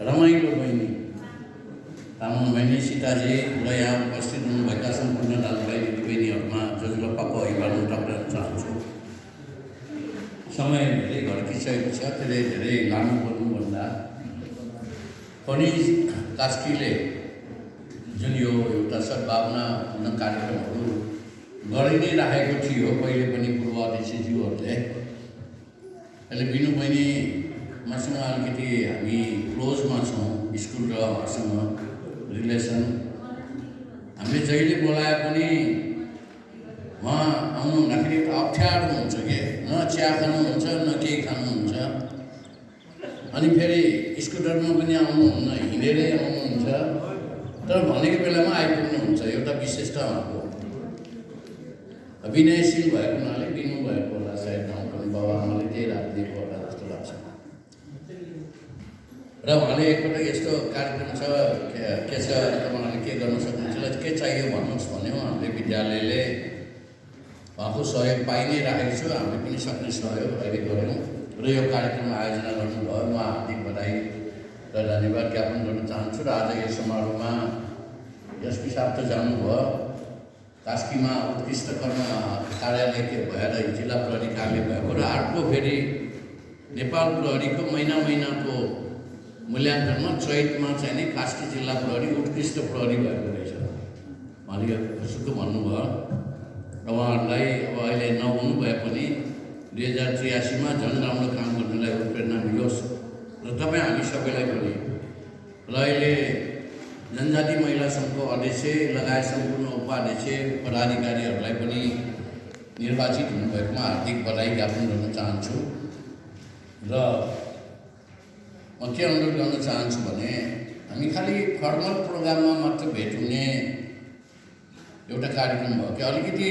रमाइलो बहिनी तामाङ बहिनी सीताजी र यहाँ उपस्थित हुनुभएका सम्पूर्ण दाजुभाइ दिदीबहिनीहरूमा जसलाई अभिवादन टक्राउन चाहन्छु। समय धेरै घड्किसकेको छ, धेरै लामो बोल्नुभन्दा पनि कास्कीले जुन यो एउटा सद्भावनापूर्ण कार्यक्रमहरू गरि नै राखेको थियो पहिले पनि पूर्व अध्यक्षज्यूहरूले। अहिले बिनु बहिनी मसँग अलिकति हामी क्लोजमा छौँ, स्कुल र उहाँसँग रिलेसन। हामीले जहिले बोलाए पनि उहाँ आउनु हुँदाखेरि एउटा अप्ठ्यारो हुन्छ कि न चिया खानुहुन्छ न केही खानुहुन्छ, अनि फेरि स्कुटरमा पनि आउनुहुन्न, हिँडेरै आउनुहुन्छ, तर भनेको बेलामा आइपुग्नुहुन्छ। एउटा विशेषता उहाँको विनयशील भएको हुनाले दिनु भएको होला सायद, गाउँ पनि बाबा आमाले त्यही राखिदिएको होला जस्तो लाग्छ। र उहाँले एकपल्ट यस्तो कार्यक्रम छ के छ तपाईँहरूले के गर्न सक्नुहुन्छ, के चाहियो भन्नुहोस् भन्यो। हामीले विद्यालयले उहाँको सहयोग पाइ नै राखेको छु, हामीले पनि सक्ने सहयोग अहिले गऱ्यौँ र यो कार्यक्रम आयोजना गर्नुभयो। म हार्दिक बधाई र धन्यवाद ज्ञापन गर्न चाहन्छु। र आज यस समारोहमा यस पिसाब त जानुभयो, कास्कीमा उत्कृष्ट कर्म कार्यालय के भएर जिल्ला प्रहरी कार्यालय भएको र अर्को फेरि नेपाल प्रहरीको महिनाको मूल्याङ्कनमा चैतमा चाहिँ नि कास्की जिल्ला प्रहरी उत्कृष्ट प्रहरी भएको रहेछ। उहाँले सुको भन्नुभयो र उहाँहरूलाई अब अहिले नहुनु भए पनि 2083मा झन् राम्रो काम गर्नलाई प्रेरणा मिलोस् र तपाईँ हामी सबैलाई पनि। र अहिले जनजाति महिला सङ्घको अध्यक्ष लगायत सम्पूर्ण उपाध्यक्ष पदाधिकारीहरूलाई पनि निर्वाचित हुनुभएकोमा हार्दिक बधाई ज्ञापन गर्न चाहन्छु। र म के अनुरोध गर्न चाहन्छु भने हामी खालि फर्मल प्रोग्राममा मात्र भेट हुने एउटा कार्यक्रम भयो कि अलिकति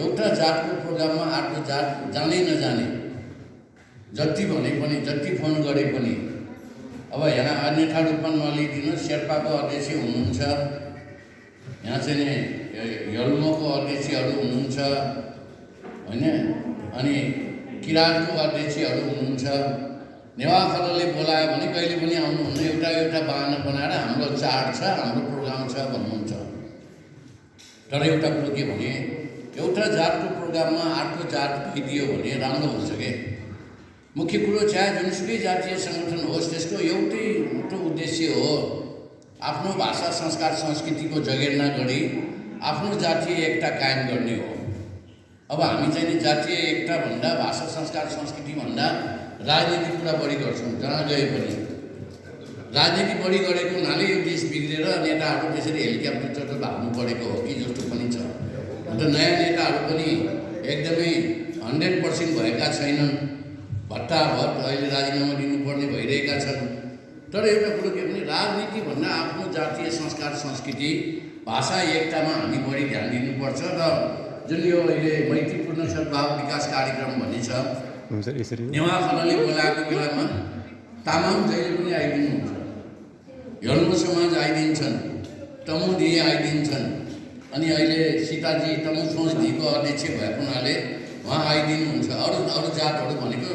एउटा जातको प्रोग्राममा अर्को जात जाने नजाने जति भने पनि जति फोन गरे पनि अब यहाँ अन्यथा रूपमा नलिदिनु। शेर्पाको अध्यक्ष हुनुहुन्छ, यहाँ चाहिँ यल्मोको अध्यक्षहरू हुनुहुन्छ होइन, अनि किराँतको अध्यक्षहरू हुनुहुन्छ। नेवाखाले बोलायो भने कहिले पनि आउनुहुन्न, एउटा बहाना बनाएर हाम्रो चाड छ, हाम्रो प्रोग्राम छ भन्नुहुन्छ। तर एउटा कुरो के भने एउटा जातको प्रोग्राममा अर्को जात गइदियो भने राम्रो हुन्छ के। मुख्य कुरो चाहे जुनसुकै जातीय सङ्गठन होस् त्यसको एउटै उद्देश्य हो, आफ्नो भाषा संस्कार संस्कृतिको जगेर्ना गरी आफ्नो जातीय एकता कायम गर्ने हो। अब हामी चाहिँ नि जातीय एकता भन्दा भाषा संस्कार संस्कृति भन्दा राजनीति कुरा बढी गर्छौँ। जहाँ गए पनि राजनीति बढी गरेको हुनाले यो देश बिग्रेर नेताहरू त्यसरी हेलिकप्टर चढेर भाग्नु परेको हो कि जस्तो पनि छ। अन्त नयाँ नेताहरू पनि एकदमै 100% भएका छैनन्, भट्टाभट अहिले राजीनामा दिनुपर्ने भइरहेका छन्। तर एउटा कुरो के भने राजनीति भन्दा आफ्नो जातीय संस्कार संस्कृति भाषा एकतामा हामी बढी ध्यान दिनुपर्छ। र जुन यो अहिले मैत्रीपूर्ण सद्भाव विकास कार्यक्रम भन्ने छ, नेवाखाले बोलाएको बेलामा तामाङ जहिले पनि आइदिनुहुन्छ, यल्मो समाज आइदिन्छन्, तमुदी आइदिन्छन्, अनि अहिले सीताजी तमु सोचदीको अध्यक्ष भएको हुनाले उहाँ आइदिनुहुन्छ। अरू जातहरू भनेको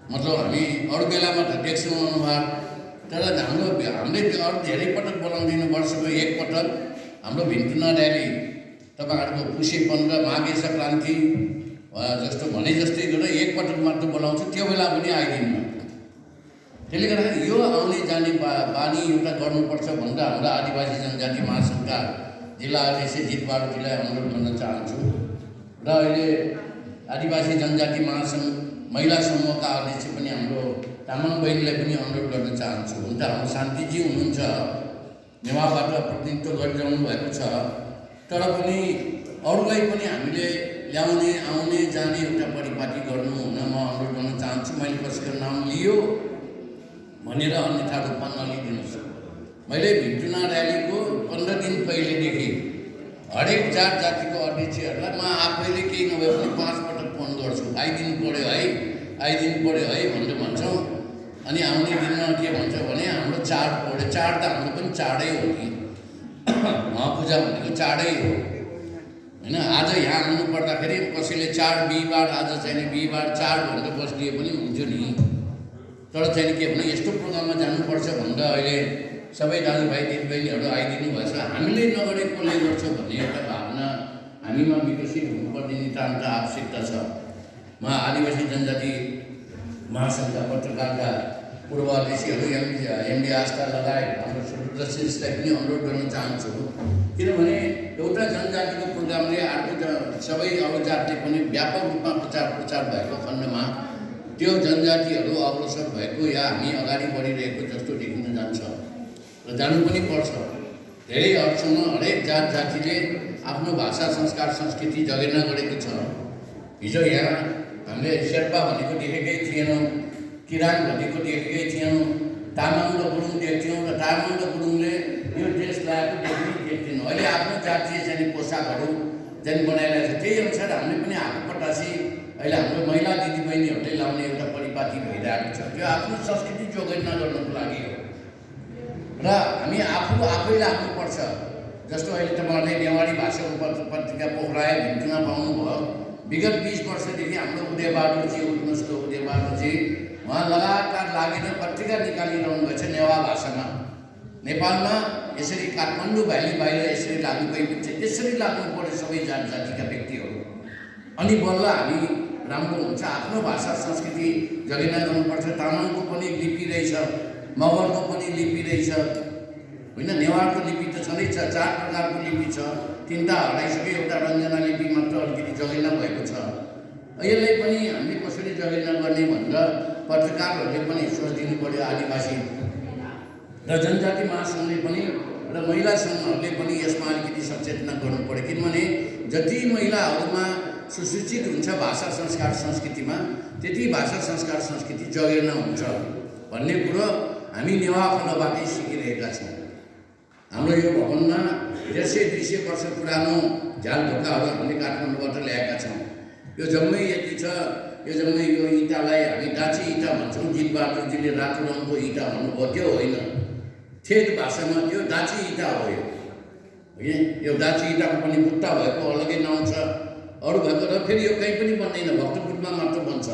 मतलब हामी अरू बेलामा त देख्छौँ अनुहार, तर हामीले अरू धेरै पटक बोलाउँदैनौँ। वर्षको एक पटक हाम्रो भिन्तुना र्याली तपाईँहरूको पुसे 15 माघे सङ्क्रान्ति जस्तो भने जस्तै गरेर एक पटक मात्र बोलाउँछु, त्यो बेला पनि आइदिनु। त्यसले गर्दाखेरि यो आउने जाने बानी एउटा गर्नुपर्छ भनेर हाम्रो आदिवासी जनजाति महासङ्घका जिल्ला अध्यक्ष जितबहादुरजीलाई अनुरोध गर्न चाहन्छु। र अहिले आदिवासी जनजाति महासङ्घ महिला समूहका अध्यक्ष पनि हाम्रो तामाङ बहिनीलाई पनि अनुरोध गर्न चाहन्छु। हुन त हाम्रो शान्तिजी हुनुहुन्छ, नेवाबाट प्रतिनिधित्व गरिरहनु भएको छ, तर पनि अरूलाई पनि हामीले ल्याउने आउने जाने एउटा परिपाटी गर्नु हुन म अनुरोध गर्न चाहन्छु। मैले कसैको नाम लियो भनेर अन्यथा रूपमा नलिदिनुहोस्। मैले भिन्तुना र्यालीको 15 दिन पहिलेदेखि हरेक जातिको अध्यक्षहरूलाई म आफैले केही नभए पनि 5 पटक फोन गर्छु, आइदिनु पऱ्यो है भनेर भन्छौँ। अनि आउने दिनमा के भन्छ भने हाम्रो चाड पऱ्यो, चाड त हाम्रो पनि चाडै हो कि महापूजा भनेको चाडै हो होइन। आज यहाँ आउनु पर्दाखेरि कसैले चाड बिहिबार आज चाहिँ नि बिहिबार चाड भनेर बस्दिए पनि हुन्थ्यो नि। तर चाहिँ के भने यस्तो प्रोग्राममा जानुपर्छ भनेर अहिले सबै दाजुभाइ दिदीबहिनीहरू आइदिनु भएछ। हामीले नगरे कसले गर्छ भन्ने एउटा भावना हामीमा विकसित हुनुपर्ने नितान्त आवश्यकता छ। म आदिवासी जनजाति महासङ्घका पत्रकारका पूर्व अध्यक्षहरू एमडी आस्था लगायत हाम्रो सुरुद्रशिषलाई पनि अनुरोध गर्न चाहन्छु, किनभने एउटा जनजातिको प्रोग्रामले अर्को सबै अरू जातले पनि व्यापक रूपमा प्रचार भएको खण्डमा त्यो जनजातिहरू अग्रसर भएको या हामी अगाडि बढिरहेको जस्तो देखिन जान्छ र जानु पनि पर्छ। धेरै हदसम्म हरेक जात जातिले आफ्नो भाषा संस्कार संस्कृति जगेर्ना गरेको छ। हिजो यहाँ हामीले शेर्पा भनेको देखेकै थिएनौँ, किरान भनेको देखेकै थिएनौँ, तामाङ र गुरुङ देख्थ्यौँ र तामाङ र गुरुङले यो ड्रेस लगाएको देख्दैनौँ। अहिले आफ्नो जातीय चाहिँ पोसाकहरू चाहिँ बनाइरहेको छ। त्यही अनुसार हामीले पनि हात पटासी अहिले हाम्रो महिला दिदीबहिनीहरूले लाउने एउटा परिपाटी भइरहेको छ। त्यो आफ्नो संस्कृति जोगाउन गर्नको लागि हो र हामी आफैले लाग्नुपर्छ। जस्तो अहिले तपाईँहरूले नेवारी भाषाको पत्रिका पोखराया भिन्तीमा पाउनुभयो। विगत 20 वर्षदेखि हाम्रो उदयबहादुरजी उद्घोषको उदयबहादुरजी उहाँ लगातार लागेर पत्रिका निकालिरहनु भएको छ नेवा भाषामा। नेपालमा यसरी काठमाडौँ भ्याली बाहिर यसरी लाग्नु गइन्छ, त्यसरी लाग्नु पर्यो सबै जात जातिका व्यक्तिहरू, अनि बल्ल हामी राम्रो हुन्छ। आफ्नो भाषा संस्कृति जगेर्ना गर्नुपर्छ। तामाङको पनि लिपि रहेछ, मगरको पनि लिपि रहेछ होइन, नेवारको लिपि त छँदै छ, 4 प्रकारको लिपि छ, 3टा हराइसक्यो, एउटा रञ्जना लिपि मात्र अलिकति जगेर्ना भएको छ। यसलाई पनि हामीले कसरी जगेर्ना गर्ने भनेर पत्रकारहरूले पनि सोचिदिनु पर्यो। आदिवासी र जनजाति महासङ्घले पनि र महिला सङ्घहरूले पनि यसमा अलिकति सचेतना गर्नु पर्यो, किनभने जति महिलाहरूमा सुसूचित हुन्छ भाषा संस्कार संस्कृतिमा, त्यति भाषा संस्कार संस्कृति जगेर्ना हुन्छ भन्ने कुरो हामी नेवा खण्डबाटै सिकिरहेका छौँ। हाम्रो यो भवनमा 150-200 वर्ष पुरानो झ्याल ढोकाहरू हामीले काठमाडौँबाट ल्याएका छौँ। यो जम्मै यति छ, यो जम्मै यो इँटालाई हामी डाँची इँटा भन्छौँ। जितबहादुरजीले रातो रङको इँटा भन्नुभयो, त्यो होइन, ठेट भाषामा त्यो डाँची इँटा हो। यो यो डाँची इँटाको पनि बुट्टा भएको अलग्गै नाउँ छ, अरू भएको र फेरि यो कहीँ पनि बन्दैन, भक्तपुरमा मात्र बन्छ।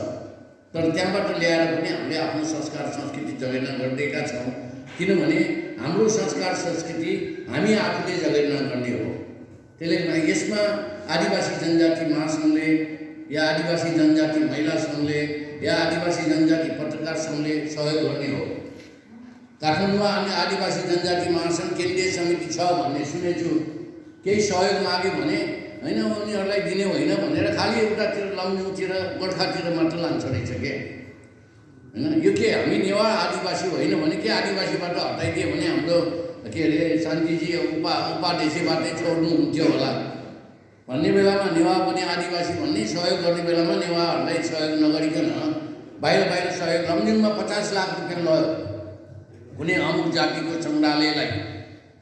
तर त्यहाँबाट ल्याएर पनि हामीले आफ्नो संस्कार संस्कृति जगेर्ना गरिदिएका छौँ, किनभने हाम्रो संस्कार संस्कृति हामी आफूले जगेर्ना गर्ने हो। त्यसले यसमा आदिवासी जनजाति महासङ्घले या आदिवासी जनजाति महिला सङ्घले या आदिवासी जनजाति पत्रकार सङ्घले सहयोग गर्ने हो। काठमाडौँमा हामी आदिवासी जनजाति महासङ्घ केन्द्रीय समिति छ भन्ने सुनेछु। केही सहयोग माग्यो भने होइन उनीहरूलाई दिने होइन भनेर खालि एउटातिर लमजुङतिर गोर्खातिर मात्र लान्छ रहेछ के होइन। यो के हामी नेवा आदिवासी होइन भने के आदिवासीबाट हटाइदियो भने हाम्रो के अरे शान्तिजी उपाध्यक्षबाटै छोड्नु हुन्थ्यो होला भन्ने बेलामा नेवा पनि आदिवासी भन्ने सहयोग गर्ने बेलामा नेवाहरूलाई सहयोग नगरिकन बाहिर सहयोग लमजुङमा 50 लाख रुपियाँ लयो कुनै अमुक जातिको सङ्ग्रहालयलाई।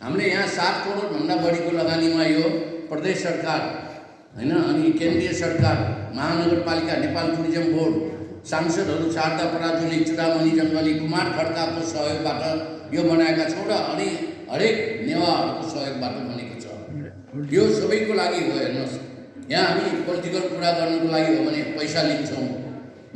हामीले यहाँ 7 करोडभन्दा बढीको लगानीमा यो प्रदेश सरकार होइन अनि केन्द्रीय सरकार, महानगरपालिका, नेपाल टुरिज्म बोर्ड, सांसदहरू शारदा पराजुली, चुडामणि जङ्गली, कुमार खड्काको सहयोगबाट यो बनाएका छौँ र अनि हरेक नेवाहरूको सहयोगबाट बनेको छ। यो सबैको लागि हो। हेर्नुहोस्, यहाँ हामी पोलिटिकल कुरा गर्नुको लागि हो भने पैसा लिन्छौँ,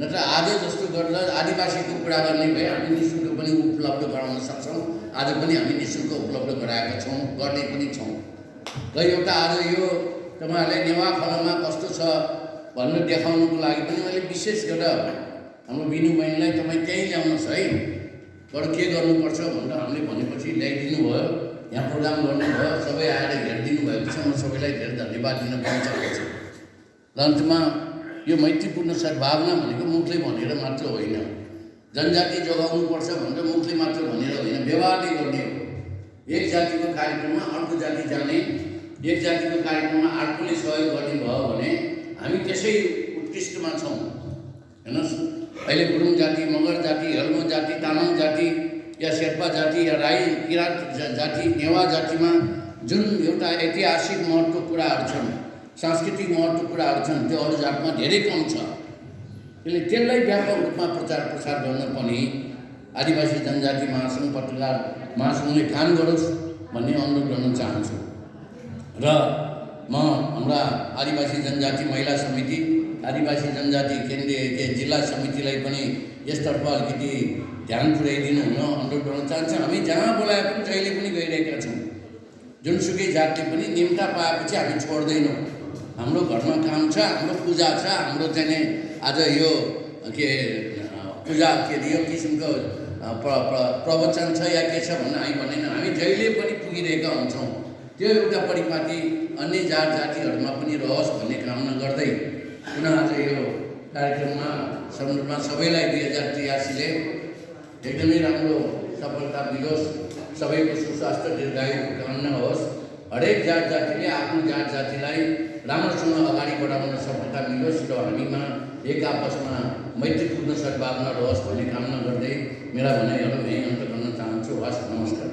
नत्र आज जस्तो गरेर आदिवासीको कुरा गर्ने भए हामी निःशुल्क पनि उपलब्ध गराउन सक्छौँ। आज पनि हामी निःशुल्क उपलब्ध गराएका छौँ, गर्ने पनि छौँ। र एउटा आज यो तपाईँहरूले नेवा खलमा कस्तो छ भनेर देखाउनुको लागि पनि मैले विशेष गरेर हाम्रो बिनु बहिनीलाई तपाईँ त्यहीँ ल्याउनुहोस् है, तर के गर्नुपर्छ भनेर हामीले भनेपछि ल्याइदिनु भयो, यहाँ प्रोग्राम गर्नुभयो, सबै आएर हेरिदिनु भएपछि म सबैलाई धेरै धन्यवाद दिन पाइसकेको छु। र अन्तमा यो मैत्रीपूर्ण सद्भावना भनेको मुखले भनेर मात्र होइन, जनजाति जोगाउनुपर्छ भनेर मुखले मात्र भनेर होइन, व्यवहारले गर्ने हो। एक जातिको कार्यक्रममा अर्को जाति जाने, एक जातिको कार्यक्रममा अर्कोले सहयोग गर्ने भयो भने हामी त्यसै उत्कृष्टमा छौँ। हेर्नुहोस्, अहिले गुरुङ जाति, मगर जाति, हल्मो जाति, तामाङ जाति या शेर्पा जाति या राई, किराँत जाति, नेवा जातिमा जुन एउटा ऐतिहासिक महत्त्वको कुराहरू छन्, सांस्कृतिक महत्त्वको कुराहरू छन्, त्यो अरू जातमा धेरै कम छ। त्यसलाई व्यापक रूपमा प्रचार गर्न पनि आदिवासी जनजाति महासङ्घ पत्रकार महासङ्घले काम गरोस् भन्ने अनुरोध गर्न चाहन्छु। र म हाम्रा आदिवासी जनजाति महिला समिति, आदिवासी जनजाति केन्द्रीय जिल्ला समितिलाई पनि यसतर्फ अलिकति ध्यान पुर्याइदिनु हुन अनुरोध गर्न चाहन्छ। हामी जहाँ बोलाए पनि जहिले पनि गइरहेका छौँ। जुनसुकै जातले पनि निम्ता पाएपछि हामी छोड्दैनौँ। हाम्रो घरमा काम छ, हाम्रो पूजा छ, हाम्रो चाहिँ आज यो के पूजा के अरे यो किसिमको प्रवचन छ या के छ भन्ने हामी भन्दैन। हामी जहिले पनि पुगिरहेका हुन्छौँ। त्यो एउटा परिपाटी अन्य जात जातिहरूमा पनि रहोस् भन्ने कामना गर्दै पुनः आज यो कार्यक्रममा सन्दर्भमा सबैलाई 2083ले एकदमै राम्रो सफलता मिलोस्, सबैको सुस्वास्थ्य दीर्घायुको कामना होस्। हरेक जात जातिले आफ्नो जात जातिलाई राम्रोसँग अगाडि बढाउन सफलता मिलोस् र हामीमा एक आपसमा मैत्रीपूर्ण सद्भावना रहोस् भन्ने कामना गर्दै मेरा भनाइहरू यहीँ अन्त गर्न चाहन्छु। हस्, नमस्कार।